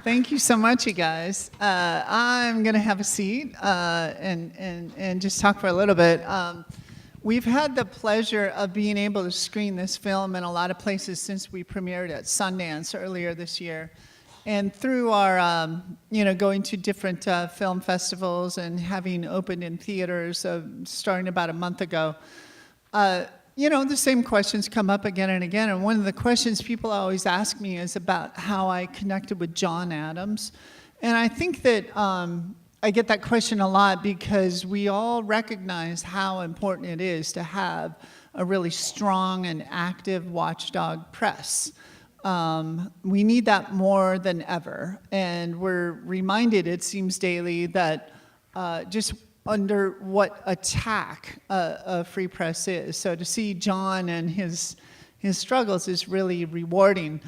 Thank you so much, you guys. I'm going to have a seat and just talk for a little bit. We've had the pleasure of being able to screen this film in a lot of places since we premiered at Sundance earlier this year. And through our, going to different film festivals and having opened in theaters starting about a month ago, the same questions come up again and again. And one of the questions people always ask me is about how I connected with John Adams. And I think that I get that question a lot because we all recognize how important it is to have a really strong and active watchdog press. We need that more than ever. And we're reminded, it seems daily, that just under what attack a free press is. So to see John and his struggles is really rewarding.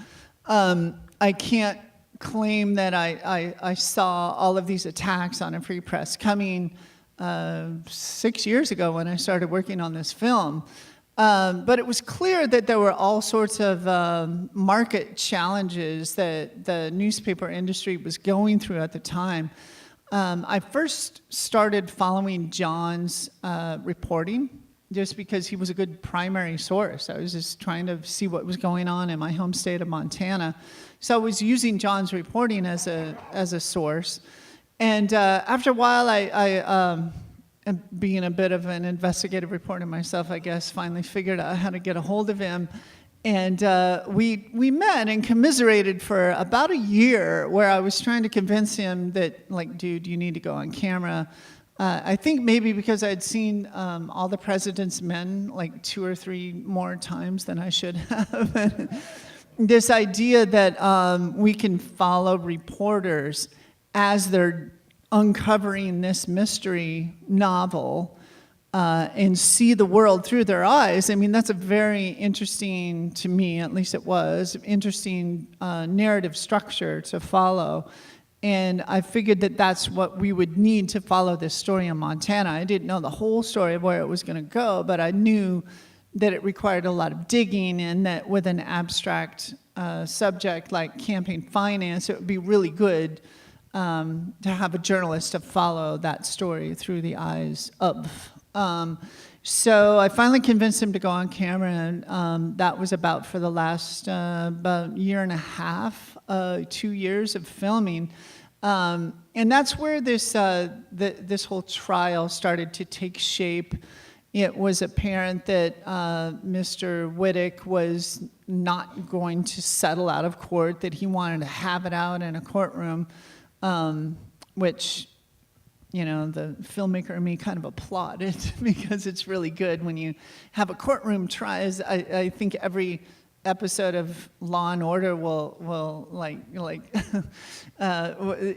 I can't claim that I saw all of these attacks on a free press coming 6 years ago when I started working on this film. But it was clear that there were all sorts of market challenges that the newspaper industry was going through at the time. I first started following John's reporting just because he was a good primary source. I was just trying to see what was going on in my home state of Montana. So I was using John's reporting as a source. And after a while, I being a bit of an investigative reporter myself, I guess, finally figured out how to get a hold of him. And we met and commiserated for about a year where I was trying to convince him that, like, dude, you need to go on camera. I think maybe because I'd seen All the President's Men like 2 or 3 more times than I should have. This idea that we can follow reporters as they're uncovering this mystery novel and see the world through their eyes. I mean, that's a very interesting, to me at least it was, interesting narrative structure to follow. And I figured that that's what we would need to follow this story in Montana. I didn't know the whole story of where it was going to go, but I knew that it required a lot of digging, and that with an abstract subject like campaign finance, it would be really good to have a journalist to follow that story through the eyes of. So I finally convinced him to go on camera, and that was about for the last about year and a half, 2 years of filming. And that's where this whole trial started to take shape. It was apparent that Mr. Wittick was not going to settle out of court, that he wanted to have it out in a courtroom, which, the filmmaker in me kind of applauded because it's really good when you have a courtroom trial. I think every episode of Law and Order will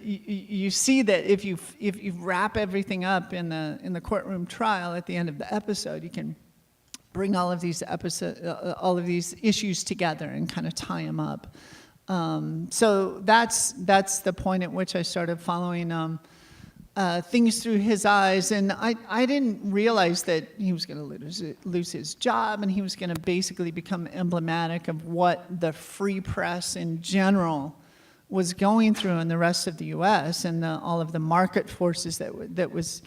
you see that if you wrap everything up in the courtroom trial at the end of the episode, you can bring all of these issues together and kind of tie them up. So that's the point at which I started following things through his eyes, and I didn't realize that he was going to lose his job, and he was going to basically become emblematic of what the free press in general was going through in the rest of the U.S. and all of the market forces that it was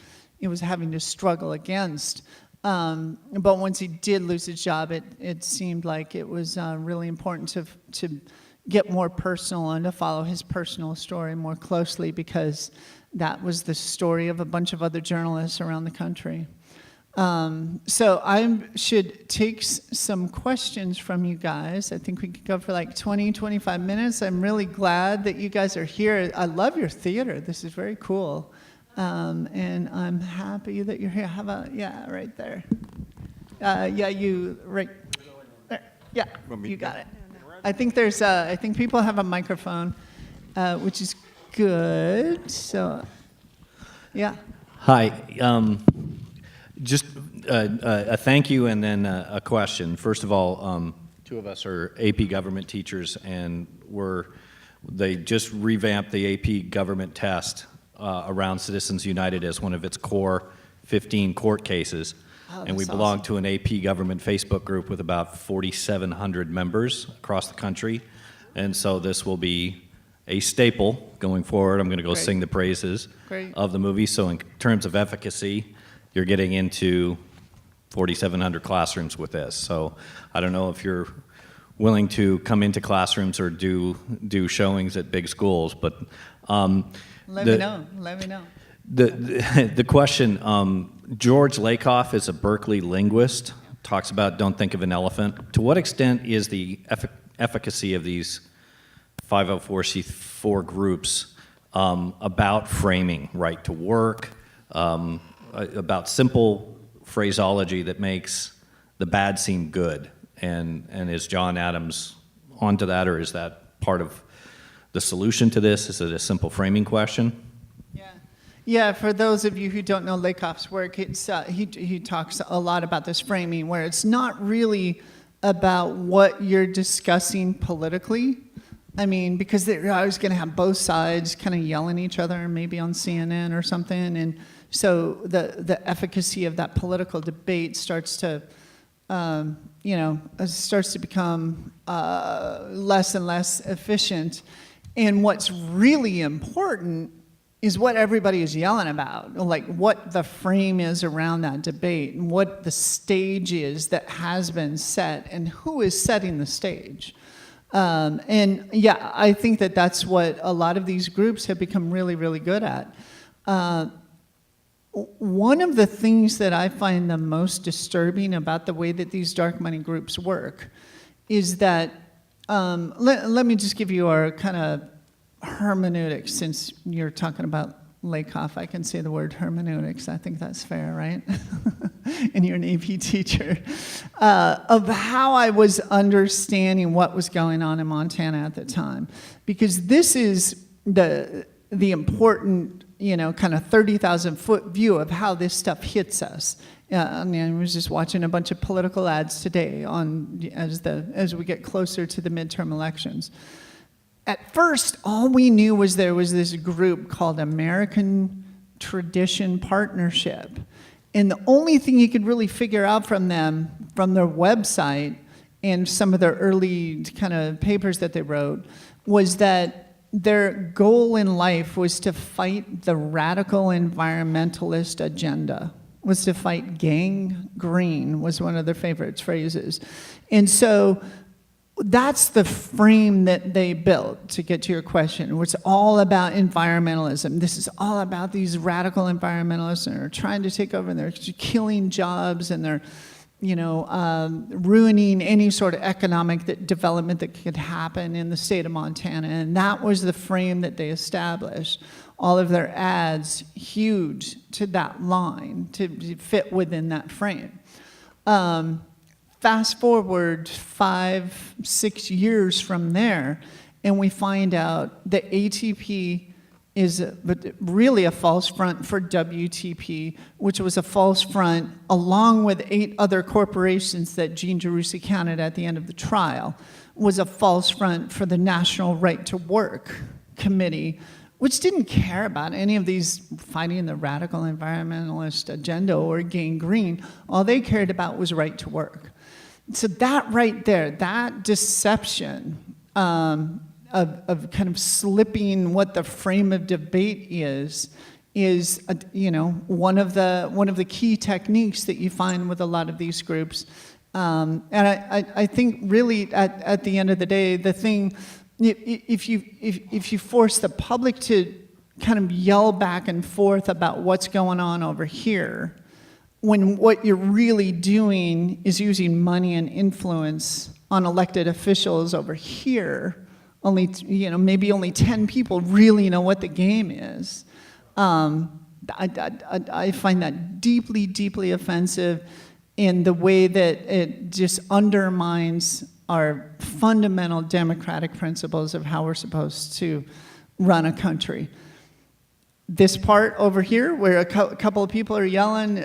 having to struggle against. But once he did lose his job, it seemed like it was really important to get more personal and to follow his personal story more closely, because that was the story of a bunch of other journalists around the country. So I should take some questions from you guys. I think we could go for like 20, 25 minutes. I'm really glad that you guys are here. I love your theater. This is very cool. And I'm happy that you're here. How about, right there. You right there. Yeah, you got it. I think people have a microphone, which is good. So, yeah. Hi. Just a thank you and then a question. First of all, 2 of us are AP government teachers, and they just revamped the AP government test around Citizens United as one of its core 15 court cases. Oh, and we belong to an AP government Facebook group with about 4,700 members across the country. And so this will be a staple going forward. I'm going to go Great. sing the praises Great. of the movie. So in terms of efficacy, you're getting into 4,700 classrooms with this. So I don't know if you're willing to come into classrooms or do showings at big schools, but Let me know. The question, George Lakoff is a Berkeley linguist, talks about don't think of an elephant. To what extent is the efficacy of these 504c4 groups about framing, right to work, about simple phraseology that makes the bad seem good? And is John Adams onto that, or is that part of the solution to this? Is it a simple framing question? Yeah, for those of you who don't know Lakoff's work, it's, he talks a lot about this framing where it's not really about what you're discussing politically. I mean, because they're always going to have both sides kind of yelling at each other, maybe on CNN or something. And so the efficacy of that political debate starts to, starts to become less and less efficient. And what's really important is what everybody is yelling about, like what the frame is around that debate and what the stage is that has been set and who is setting the stage. And yeah, I think that that's what a lot of these groups have become really, really good at. One of the things that I find the most disturbing about the way that these dark money groups work is that, let me just give you our kind of hermeneutics, since you're talking about Lakoff. I can say the word hermeneutics. I think that's fair, right? And you're an AP teacher. Of how I was understanding what was going on in Montana at the time. Because this is the important, kind of 30,000-foot view of how this stuff hits us. I was just watching a bunch of political ads today as we get closer to the midterm elections. At first, all we knew was there was this group called American Tradition Partnership. And the only thing you could really figure out from them, from their website and some of their early kind of papers that they wrote, was that their goal in life was to fight the radical environmentalist agenda, was to fight gang green, was one of their favorite phrases. And so that's the frame that they built, to get to your question, where it's all about environmentalism. This is all about these radical environmentalists, and they're trying to take over, and they're killing jobs, and they're, ruining any sort of economic development that could happen in the state of Montana. And that was the frame that they established. All of their ads huge to that line, to fit within that frame. Fast forward 5-6 years from there, and we find out that ATP is really a false front for WTP, which was a false front along with 8 other corporations that Jean Jarusi counted at the end of the trial, was a false front for the National Right to Work Committee, which didn't care about any of these fighting the radical environmentalist agenda or gang green. All they cared about was right to work. So that right there, that deception of kind of slipping what the frame of debate is one of the key techniques that you find with a lot of these groups. And I think really at the end of the day, the thing, if you force the public to kind of yell back and forth about what's going on over here, when what you're really doing is using money and influence on elected officials over here, maybe only 10 people really know what the game is. I find that deeply, deeply offensive in the way that it just undermines our fundamental democratic principles of how we're supposed to run a country. This part over here, where a couple of people are yelling,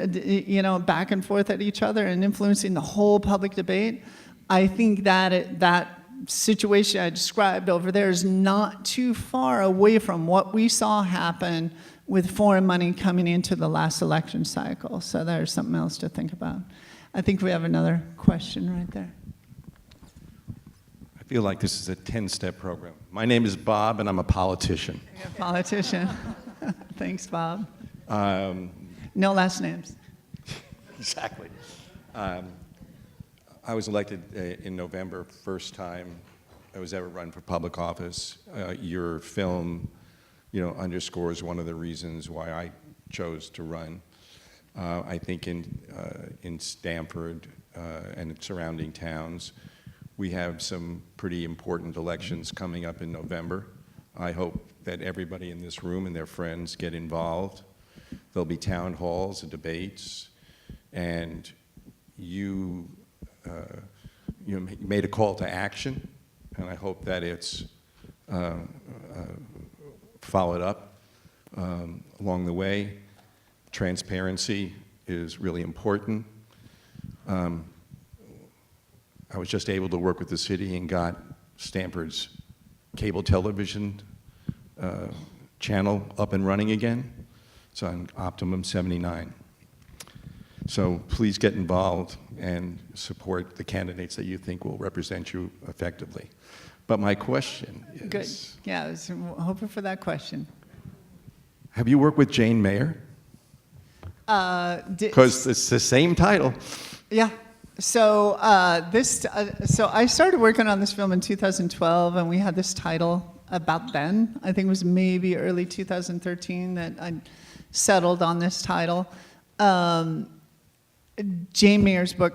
back and forth at each other and influencing the whole public debate, I think that that situation I described over there is not too far away from what we saw happen with foreign money coming into the last election cycle. So there's something else to think about. I think we have another question right there. feel like this is a 10-step program. My name is Bob, and I'm a politician. You're a politician. Thanks, Bob. Um, No last names. Exactly. I was elected in November, first time I was ever run for public office. Your film, underscores one of the reasons why I chose to run. I think in Stamford and surrounding towns, we have some pretty important elections coming up in November. I hope that everybody in this room and their friends get involved. There'll be town halls and debates, and you made a call to action, and I hope that it's followed up along the way. Transparency is really important. I was just able to work with the city and got Stamford's cable television channel up and running again. It's on Optimum 79. So please get involved and support the candidates that you think will represent you effectively. But my question is... Good. Yeah, I was hoping for that question. Have you worked with Jane Mayer? Because it's the same title. Yeah. So so I started working on this film in 2012, and we had this title about then. I think it was maybe early 2013 that I settled on this title. Jane Mayer's book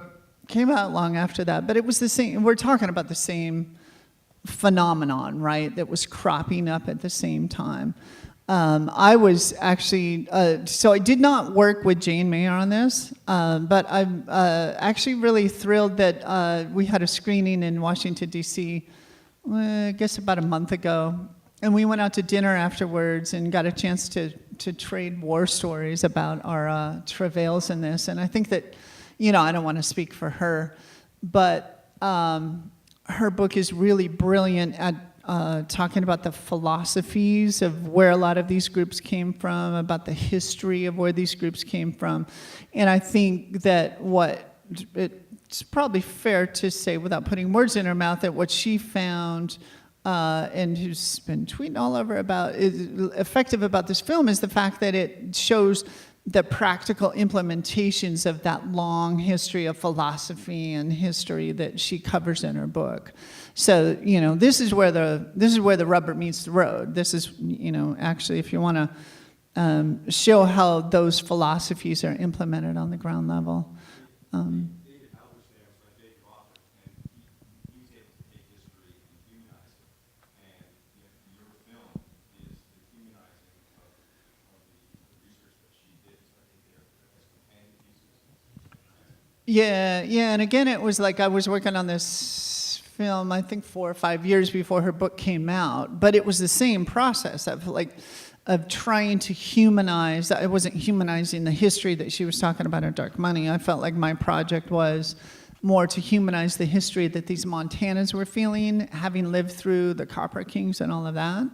came out long after that, but it was the same. We're talking about the same phenomenon, right, that was cropping up at the same time. I was actually, so I did not work with Jane Mayer on this, but I'm actually really thrilled that we had a screening in Washington, D.C., I guess about a month ago, and we went out to dinner afterwards and got a chance to trade war stories about our travails in this. And I think that, I don't want to speak for her, but her book is really brilliant at talking about the philosophies of where a lot of these groups came from, about the history of where these groups came from. And I think that it's probably fair to say, without putting words in her mouth, that what she found, and who's been tweeting all over about, is effective about this film, is the fact that it shows the practical implementations of that long history of philosophy and history that she covers in her book. So, this is where the rubber meets the road. This is, actually, if you want to show how those philosophies are implemented on the ground level. Yeah, and again, it was like I was working on this film, I think 4 or 5 years before her book came out, but it was the same process of trying to humanize. I wasn't humanizing the history that she was talking about in Dark Money. I felt like my project was more to humanize the history that these Montanans were feeling, having lived through the Copper Kings and all of that.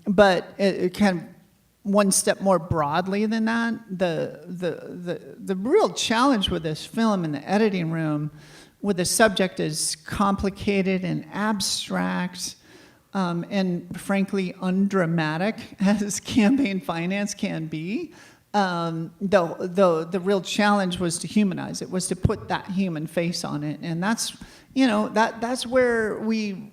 But it kind of one step more broadly than that, the real challenge with this film in the editing room, with the subject as complicated and abstract, and frankly undramatic as campaign finance can be, the real challenge was to humanize it, was to put that human face on it, and that's that's where we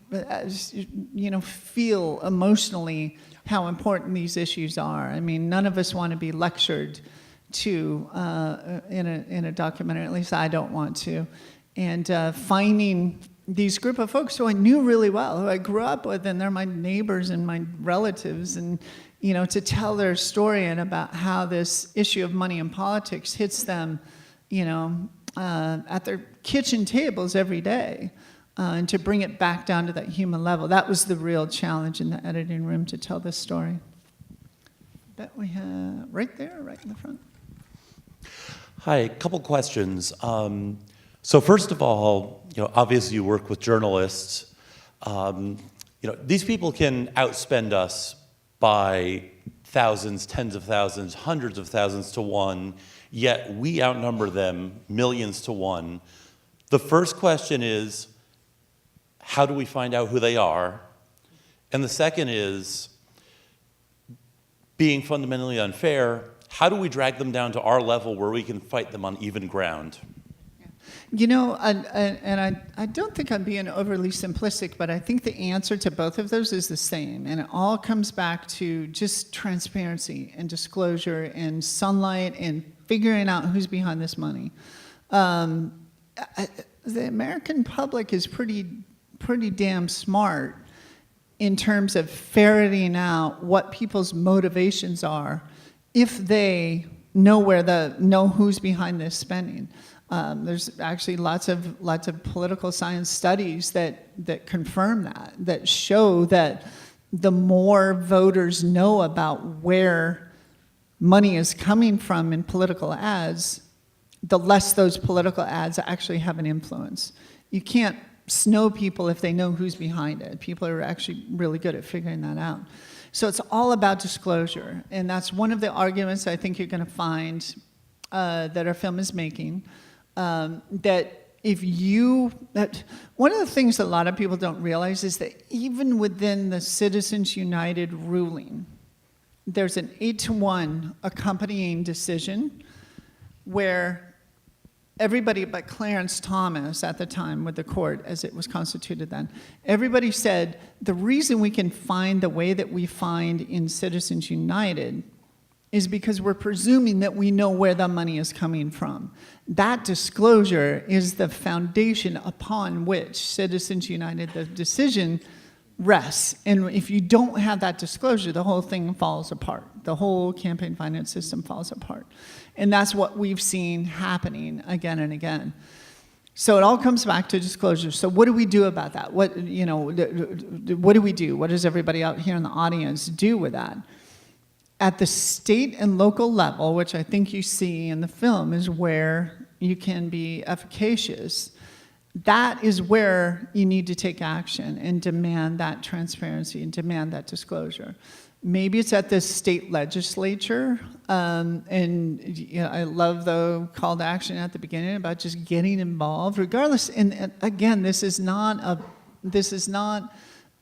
feel emotionally how important these issues are. I mean, none of us want to be lectured to in a documentary. At least I don't want to. And finding these group of folks who I knew really well, who I grew up with, and they're my neighbors and my relatives, and to tell their story and about how this issue of money and politics hits them, at their kitchen tables every day. And to bring it back down to that human level. That was the real challenge in the editing room, to tell this story. Bet we have right there, right in the front. Hi, a couple questions. So first of all, obviously you work with journalists. These people can outspend us by thousands, tens of thousands, hundreds of thousands to one, yet we outnumber them millions to one. The first question is, how do we find out who they are? And the second is, being fundamentally unfair, how do we drag them down to our level where we can fight them on even ground? You know, I don't think I'm being overly simplistic, but I think the answer to both of those is the same. And it all comes back to just transparency and disclosure and sunlight and figuring out who's behind this money. The American public is pretty damn smart in terms of ferreting out what people's motivations are if they know who's behind this spending. There's actually lots of political science studies that confirm that show that the more voters know about where money is coming from in political ads, the less those political ads actually have an influence. You can't snow people if they know who's behind it. People are actually really good at figuring that out. So it's all about disclosure, and that's one of the arguments I think you're going to find that our film is making. One of the things that a lot of people don't realize is that even within the Citizens United ruling, there's an 8-to-1 accompanying decision where everybody but Clarence Thomas at the time with the court, as it was constituted then, everybody said the reason we can find the way that we find in Citizens United is because we're presuming that we know where the money is coming from. That disclosure is the foundation upon which Citizens United, the decision, rests. And if you don't have that disclosure, the whole thing falls apart. The whole campaign finance system falls apart. And that's what we've seen happening again and again. So it all comes back to disclosure. So what do we do about that? What do we do? What does everybody out here in the audience do with that? At the state and local level, which I think you see in the film, is where you can be efficacious. That is where you need to take action and demand that transparency and demand that disclosure. Maybe it's at the state legislature, and I love the call to action at the beginning about just getting involved, regardless. And again, this is not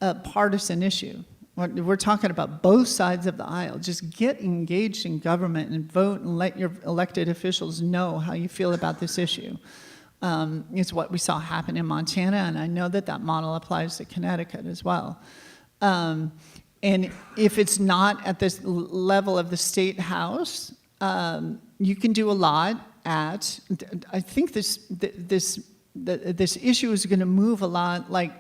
a partisan issue. We're talking about both sides of the aisle. Just get engaged in government and vote and let your elected officials know how you feel about this issue. It's what we saw happen in Montana, and I know that model applies to Connecticut as well. And if it's not at this level of the state house, you can do a lot at. I think this issue is going to move a lot like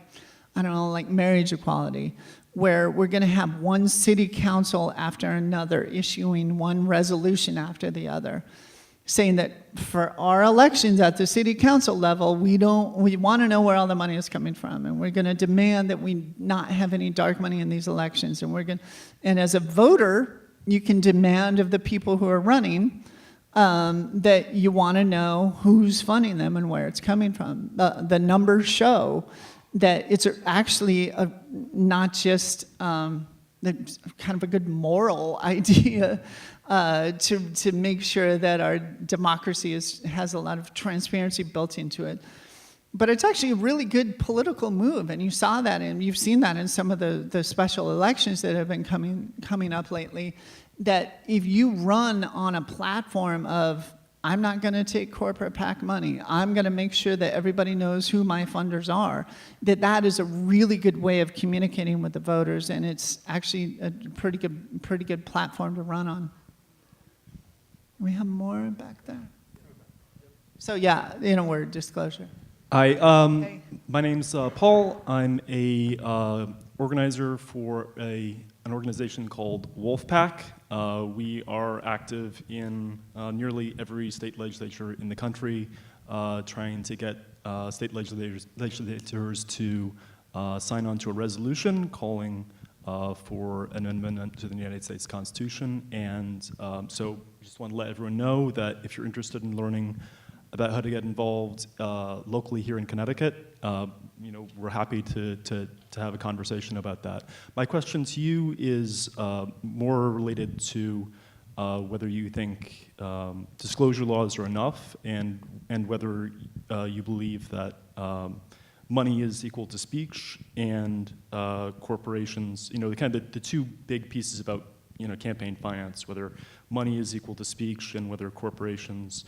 marriage equality, where we're going to have one city council after another issuing one resolution after the other, saying that for our elections at the city council level, we want to know where all the money is coming from, and we're going to demand that we not have any dark money in these elections, and as a voter, you can demand of the people who are running that you want to know who's funding them and where it's coming from. The numbers show that it's actually not just kind of a good moral idea to make sure that our democracy has a lot of transparency built into it. But it's actually a really good political move, and you saw that, and you've seen that in some of the special elections that have been coming up lately, that if you run on a platform of, I'm not going to take corporate PAC money, I'm going to make sure that everybody knows who my funders are, that is a really good way of communicating with the voters, and it's actually a pretty good platform to run on. We have more back there. So yeah, in a word, disclosure. Hi, Hey. my name's Paul. I'm a organizer for an organization called Wolfpack. We are active in nearly every state legislature in the country, trying to get state legislators to sign on to a resolution calling for an amendment to the United States Constitution. And so just want to let everyone know that if you're interested in learning about how to get involved locally here in Connecticut, we're happy to have a conversation about that. My question to you is more related to whether you think disclosure laws are enough, and whether you believe that money is equal to speech, and corporations, the kind of the two big pieces about campaign finance, whether money is equal to speech and whether corporations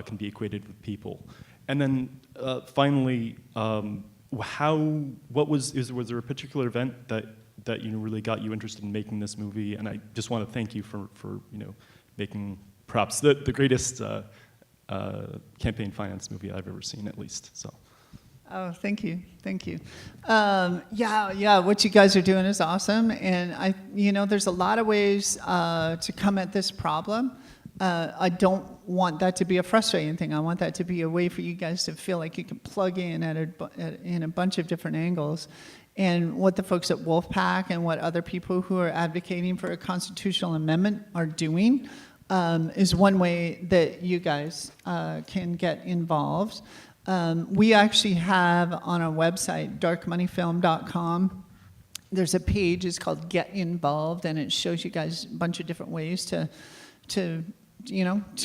can be equated with people. And then finally, was there a particular event that really got you interested in making this movie? And I just want to thank you for making perhaps the greatest campaign finance movie I've ever seen, at least. So. Oh, thank you. Yeah, what you guys are doing is awesome. And there's a lot of ways to come at this problem. I don't want that to be a frustrating thing. I want that to be a way for you guys to feel like you can plug in in a bunch of different angles. And what the folks at Wolfpack and what other people who are advocating for a constitutional amendment are doing is one way that you guys can get involved. We actually have on our website, darkmoneyfilm.com, there's a page, it's called Get Involved, and it shows you guys a bunch of different ways to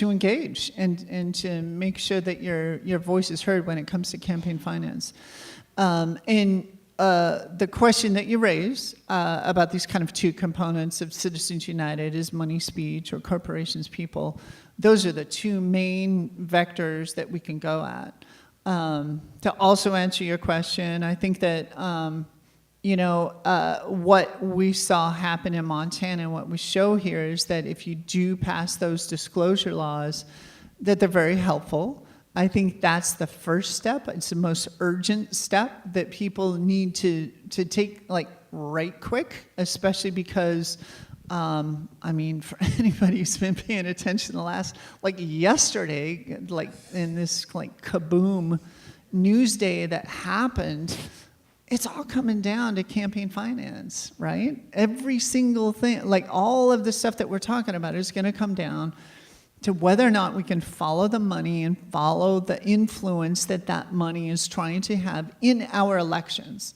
engage and to make sure that your voice is heard when it comes to campaign finance. The question that you raise about these kind of two components of Citizens United is money, speech, or corporations, people. Those are the two main vectors that we can go at. To also answer your question, I think that what we saw happen in Montana and what we show here is that if you do pass those disclosure laws, that they're very helpful. I think that's the first step. It's the most urgent step that people need to take right quick, especially because, for anybody who's been paying attention the last, yesterday, in this kaboom news day that happened, it's all coming down to campaign finance, right? Every single thing, all of the stuff that we're talking about is going to come down to whether or not we can follow the money and follow the influence that money is trying to have in our elections.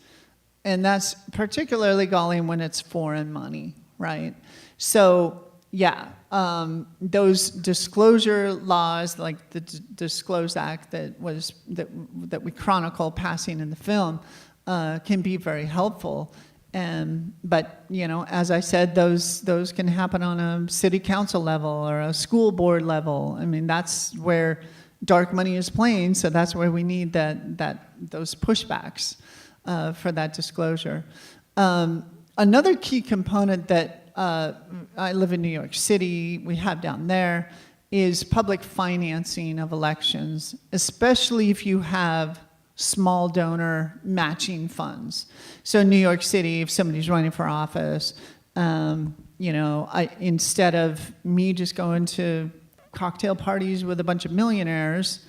And that's particularly galling when it's foreign money, right? So, yeah, those disclosure laws, like the Disclose Act that we chronicle passing in the film, can be very helpful. But as I said, those can happen on a city council level or a school board level. That's where dark money is playing. So that's where we need those pushbacks for that disclosure. Another key component that I live in New York City, we have down there, is public financing of elections, especially if you have small donor matching funds. So in New York City, if somebody's running for office, instead of me just going to cocktail parties with a bunch of millionaires,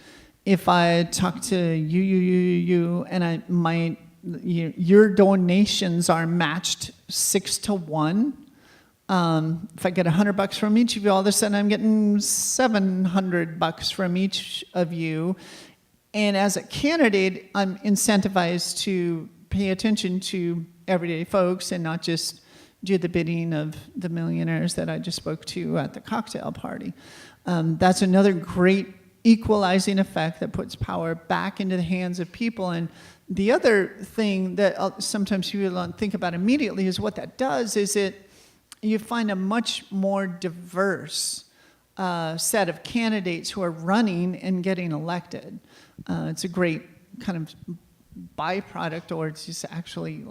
if I talk to you, and your donations are matched 6-to-1. If I get $100 from each of you, all of a sudden I'm getting $700 from each of you. And as a candidate, I'm incentivized to pay attention to everyday folks and not just do the bidding of the millionaires that I just spoke to at the cocktail party. That's another great equalizing effect that puts power back into the hands of people. And the other thing that sometimes people don't think about immediately is what that does is you find a much more diverse set of candidates who are running and getting elected. It's a great kind of byproduct, or it's just actually,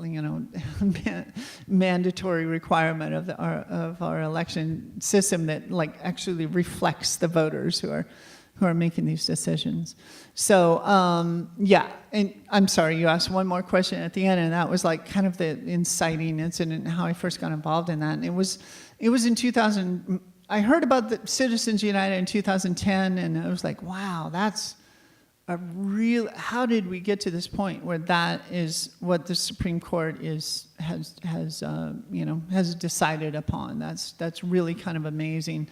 mandatory requirement of our election system that actually reflects the voters who are making these decisions. So and I'm sorry, you asked one more question at the end, and that was kind of the inciting incident and how I first got involved in that. And it was in 2000. I heard about the Citizens United in 2010, and I was like, wow, that's a real. How did we get to this point where that is what the Supreme Court has decided upon? That's really kind of amazing.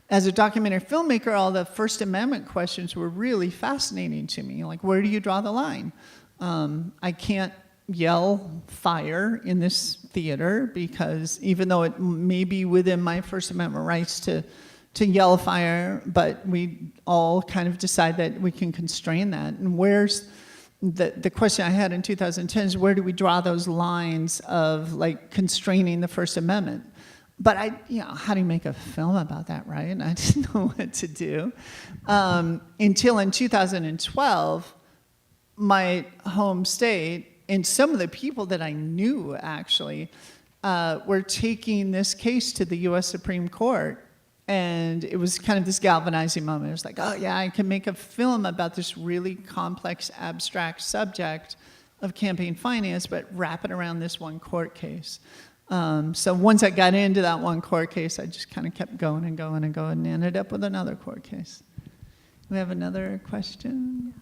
As a documentary filmmaker, all the First Amendment questions were really fascinating to me. Where do you draw the line? I can't yell fire in this theater because even though it may be within my First Amendment rights to yell fire, but we all kind of decide that we can constrain that. And where's the question I had in 2010 is where do we draw those lines of like constraining the First Amendment? But how do you make a film about that, right? And I didn't know what to do until in 2012, my home state and some of the people that I knew actually were taking this case to the U.S. Supreme Court. And it was kind of this galvanizing moment. It was like, oh yeah, I can make a film about this really complex, abstract subject of campaign finance, but wrap it around this one court case. So once I got into that one court case, I just kind of kept going and going and going and ended up with another court case. We have another question?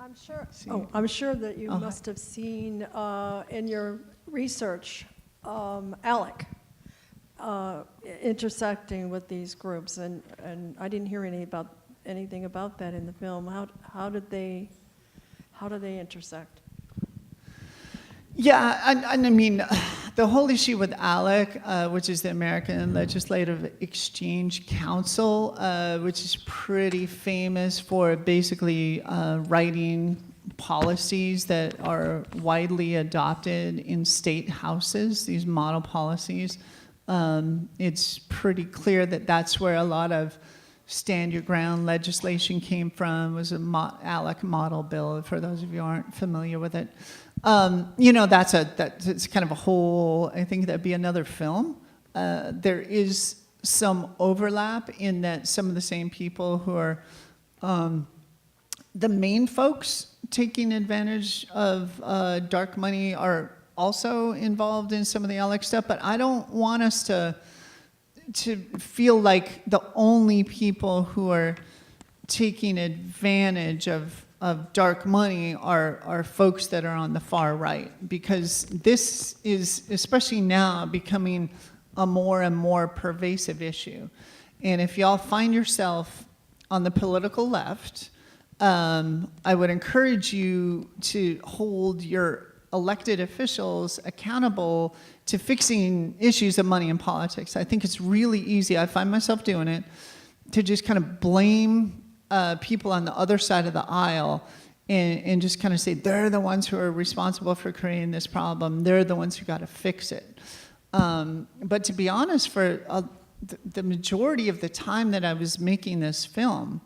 I'm sure that you must have seen in your research, ALEC intersecting with these groups, and I didn't hear anything about that in the film. How do they intersect? Yeah, I mean, the whole issue with ALEC, which is the American Legislative Exchange Council, which is pretty famous for basically writing policies that are widely adopted in state houses, these model policies. It's pretty clear that that's where a lot of stand your ground legislation came from, was a ALEC model bill, for those of you who aren't familiar with it. That's kind of a whole, I think that'd be another film. There is some overlap in that some of the same people who are the main folks taking advantage of dark money are also involved in some of the ALEC stuff, but I don't want us to feel like the only people who are taking advantage of dark money are folks that are on the far right, because this is, especially now, becoming a more and more pervasive issue. And if y'all find yourself on the political left, I would encourage you to hold your elected officials accountable to fixing issues of money in politics. I think it's really easy, I find myself doing it, to just kind of blame people on the other side of the aisle and just kind of say they're the ones who are responsible for creating this problem. They're the ones who got to fix it. But to be honest, for the majority of the time that I was making this film,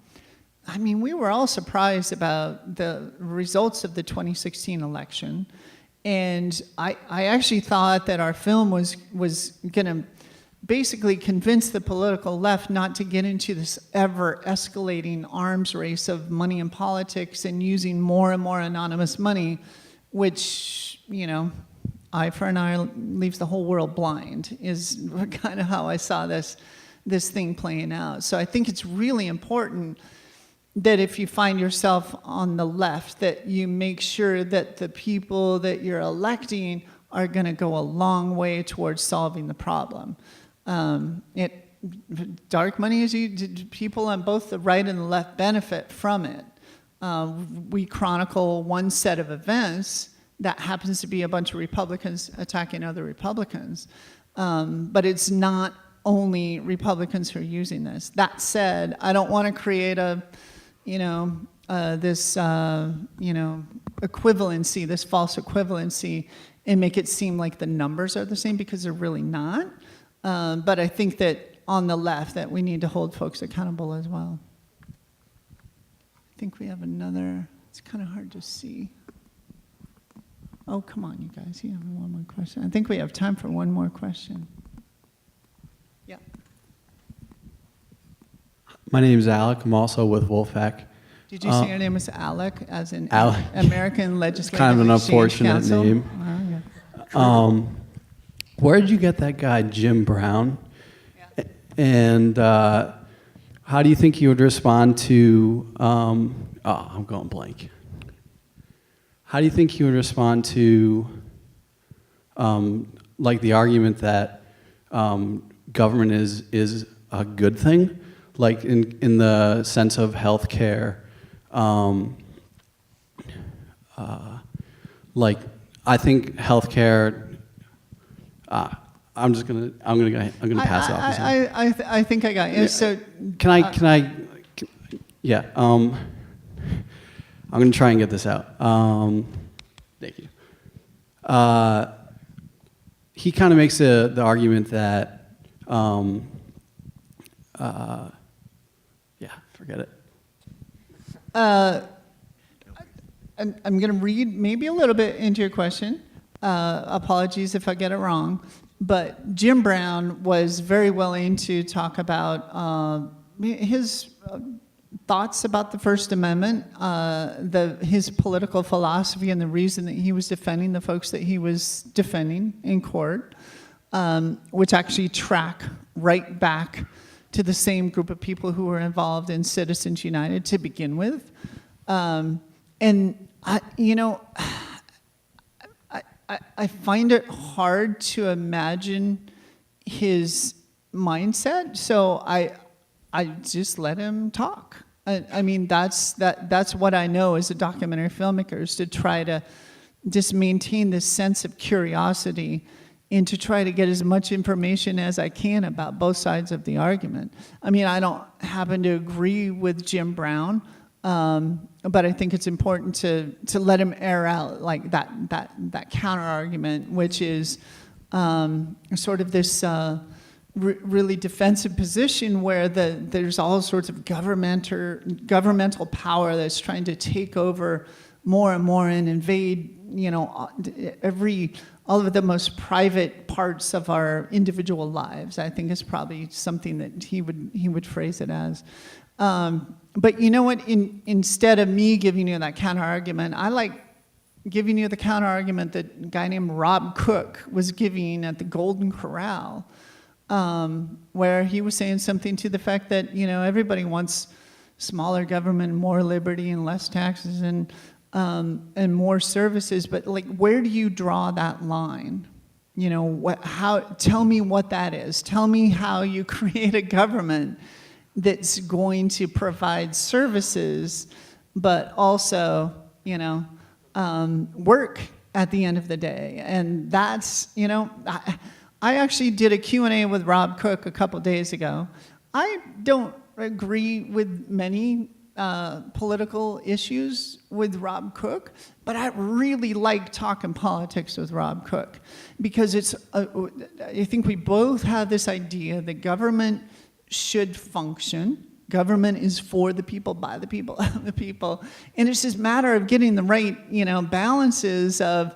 I mean, we were all surprised about the results of the 2016 election. And I actually thought that our film was going to basically convince the political left not to get into this ever-escalating arms race of money in politics and using more and more anonymous money, which, eye for an eye leaves the whole world blind, is kind of how I saw this thing playing out. So I think it's really important that if you find yourself on the left, that you make sure that the people that you're electing are going to go a long way towards solving the problem. Dark money people on both the right and the left benefit from it. We chronicle one set of events that happens to be a bunch of Republicans attacking other Republicans, but it's not only Republicans who are using this. That said, I don't want to create this equivalency, this false equivalency, and make it seem like the numbers are the same, because they're really not. But I think that on the left, that we need to hold folks accountable as well. I think we have another, it's kind of hard to see. Oh, come on, you guys, you have one more question. I think we have time for one more question. Yeah. My name is Alec. I'm also with Wolfpack. Did you say your name was Alec, as in Alec. American Legislative Kind of an Exchange unfortunate Council? name. Oh, yeah. Where did you get that guy, Jim Brown? Yeah. And how do you think he would respond to, I'm going blank. How do you think he would respond to, like, the argument that government is a good thing? Like, in the sense of healthcare, like, I think healthcare. I'm gonna pass it off. I think I got you. So Yeah, I'm going to try and get this out. Thank you. He kind of makes the argument that, yeah, forget it. I'm going to read maybe a little bit into your question. Apologies if I get it wrong. But Jim Brown was very willing to talk about his thoughts about the First Amendment, his political philosophy, and the reason that he was defending the folks that he was defending in court, which actually track right back to the same group of people who were involved in Citizens United to begin with. And I find it hard to imagine his mindset, so I just let him talk. I mean, that's what I know as a documentary filmmaker, is to try to just maintain this sense of curiosity and to try to get as much information as I can about both sides of the argument. I mean, I don't happen to agree with Jim Brown, but I think it's important to let him air out like that counter argument, which is sort of this really defensive position where there's all sorts of governmental power that's trying to take over more and more and invade, all of the most private parts of our individual lives. I think is probably something that he would phrase it as. But you know what? Instead of me giving you that counter argument, I like giving you the counter argument that a guy named Rob Cook was giving at the Golden Corral, where he was saying something to the fact that everybody wants smaller government, more liberty, and less taxes, and more services. But like, where do you draw that line? Tell me what that is. Tell me how you create a government that's going to provide services, but also, work at the end of the day. And that's, I actually did a Q&A with Rob Cook a couple days ago. I don't agree with many political issues with Rob Cook, but I really like talking politics with Rob Cook, because I think we both have this idea that government should function. Government is for the people, by the people, of the people. And it's just a matter of getting the right, balances of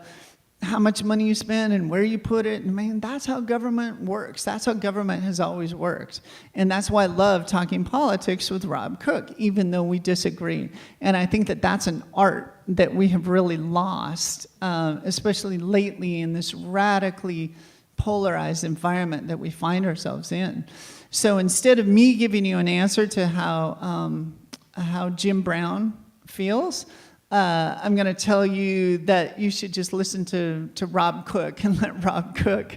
how much money you spend and where you put it. And man, that's how government works. That's how government has always worked. And that's why I love talking politics with Rob Cook, even though we disagree. And I think that that's an art that we have really lost, especially lately in this radically polarized environment that we find ourselves in. So instead of me giving you an answer to how Jim Brown feels, I'm going to tell you that you should just listen to Rob Cook and let Rob Cook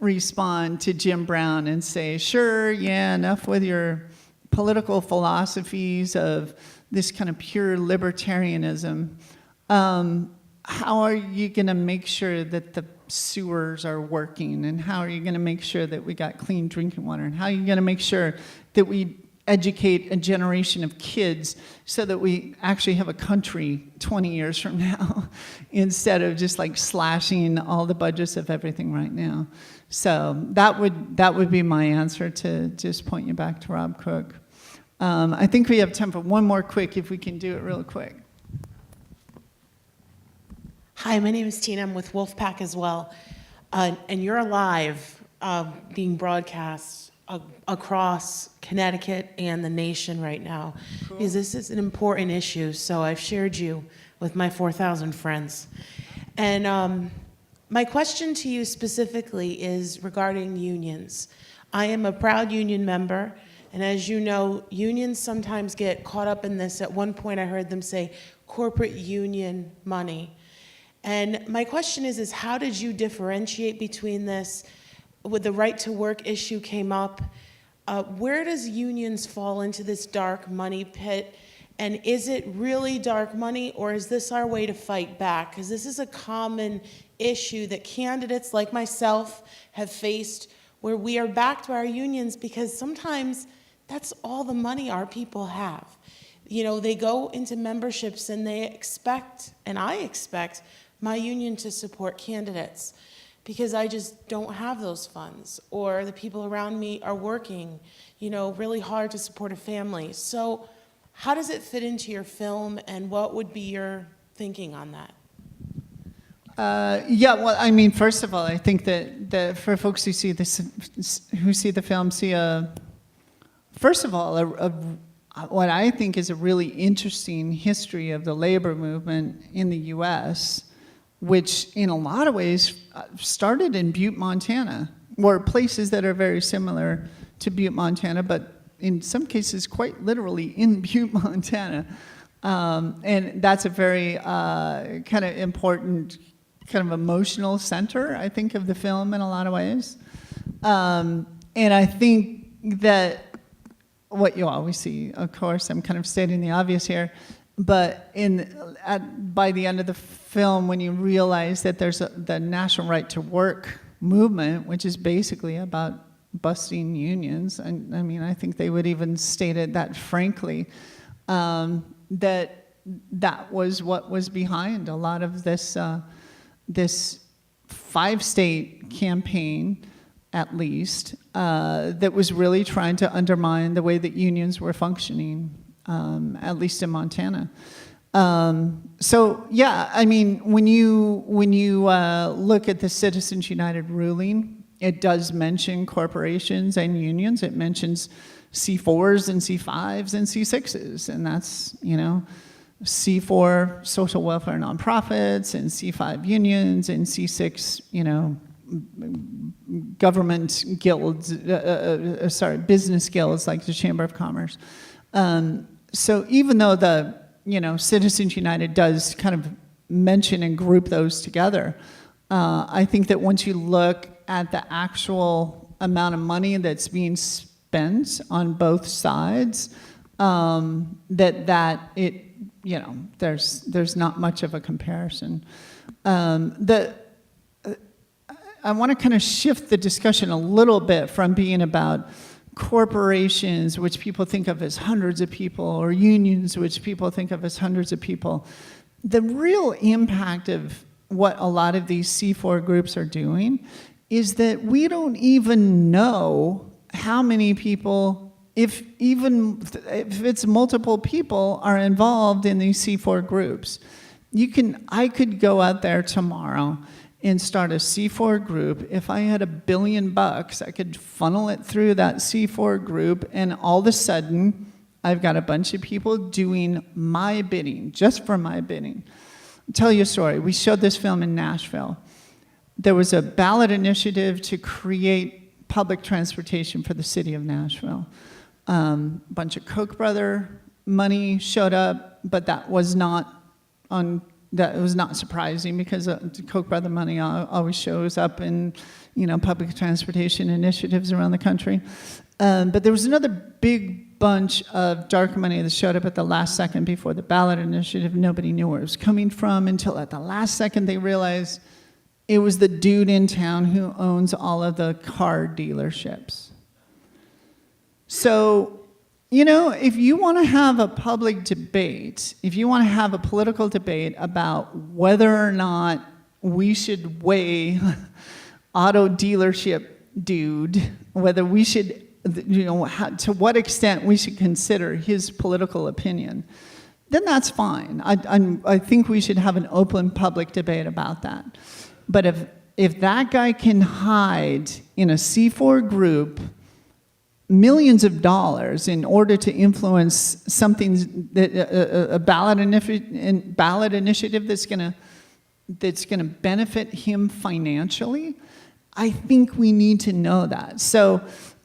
respond to Jim Brown and say, sure, yeah, enough with your political philosophies of this kind of pure libertarianism. How are you going to make sure that the sewers are working? And how are you going to make sure that we got clean drinking water? And how are you going to make sure that we educate a generation of kids so that we actually have a country 20 years from now instead of just like slashing all the budgets of everything right now? So that would be my answer, to just point you back to Rob Cook. I think we have time for one more quick, if we can do it real quick. Hi, my name is Tina. I'm with Wolfpack as well. And you're live, being broadcast across Connecticut and the nation right now. Cool. Because this is an important issue, so I've shared you with my 4,000 friends. And my question to you specifically is regarding unions. I am a proud union member, and as you know, unions sometimes get caught up in this. At one point I heard them say, corporate union money. And my question is how did you differentiate between this? When the right to work issue came up, where does unions fall into this dark money pit? And is it really dark money, or is this our way to fight back? Because this is a common issue that candidates like myself have faced, where we are back to our unions because sometimes that's all the money our people have. You know, they go into memberships and they expect, and I expect, my union to support candidates because I just don't have those funds, or the people around me are working, you know, really hard to support a family. So how does it fit into your film, and what would be your thinking on that? Yeah, well, I mean, first of all, I think that for folks who see this, who see the film, see first of all, what I think is a really interesting history of the labor movement in the U.S., which in a lot of ways started in Butte, Montana, or places that are very similar to Butte, Montana, but in some cases quite literally in Butte, Montana. And that's a very kind of important, kind of emotional center, I think, of the film in a lot of ways. And I think that what you always see, of course, I'm kind of stating the obvious here, but by the end of the film, when you realize that there's the national right to work movement, which is basically about busting unions, and I mean, I think they would even state it that frankly, that was what was behind a lot of this this 5-state campaign, at least, that was really trying to undermine the way that unions were functioning, at least in Montana. So yeah, I mean, when you look at the Citizens United ruling, it does mention corporations and unions. It mentions C4s and C5s and C6s, and that's, you know, C4 social welfare nonprofits, and C5 unions, and C6, you know, government guilds, business guilds like the Chamber of Commerce. So even though the, you know, Citizens United does kind of mention and group those together, I think that once you look at the actual amount of money that's being spent on both sides, that it, you know, there's not much of a comparison. I want to kind of shift the discussion a little bit from being about corporations, which people think of as hundreds of people, or unions, which people think of as hundreds of people. The real impact of what a lot of these C4 groups are doing is that we don't even know how many people, if it's multiple people, are involved in these C4 groups. I could go out there tomorrow and start a C4 group. If I had $1 billion, I could funnel it through that C4 group, and all of a sudden, I've got a bunch of people doing my bidding, just for my bidding. I'll tell you a story. We showed this film in Nashville. There was a ballot initiative to create public transportation for the city of Nashville. A bunch of Koch brother money showed up, but that was not surprising, because Koch brother money always shows up in, you know, public transportation initiatives around the country. But there was another big bunch of dark money that showed up at the last second before the ballot initiative. Nobody knew where it was coming from until at the last second they realized it was the dude in town who owns all of the car dealerships. So, you know, if you want to have a public debate, if you want to have a political debate about whether or not we should weigh auto dealership dude, whether we should, you know, to what extent we should consider his political opinion, then that's fine. I think we should have an open public debate about that. But if that guy can hide in a C4 group millions of dollars in order to influence something, that a ballot initiative that's going to benefit him financially, I think we need to know that. So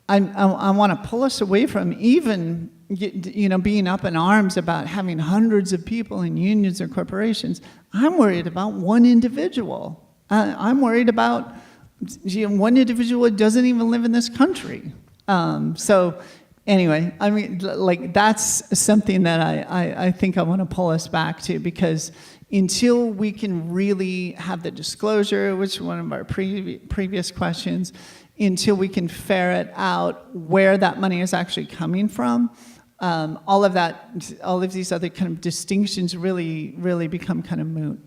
I want to pull us away from even, you know, being up in arms about having hundreds of people in unions or corporations. I'm worried about one individual. I'm worried about, you know, one individual who doesn't even live in this country. So anyway, I mean, like, that's something that I think I want to pull us back to, because until we can really have the disclosure, which is one of our previous questions, until we can ferret out where that money is actually coming from, all of these other kind of distinctions really become kind of moot.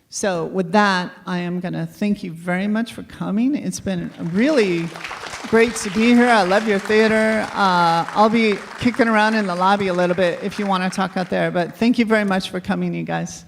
So with that, I am going to thank you very much for coming. It's been really great to be here. I love your theater. I'll be kicking around in the lobby a little bit if you want to talk out there. But thank you very much for coming, you guys.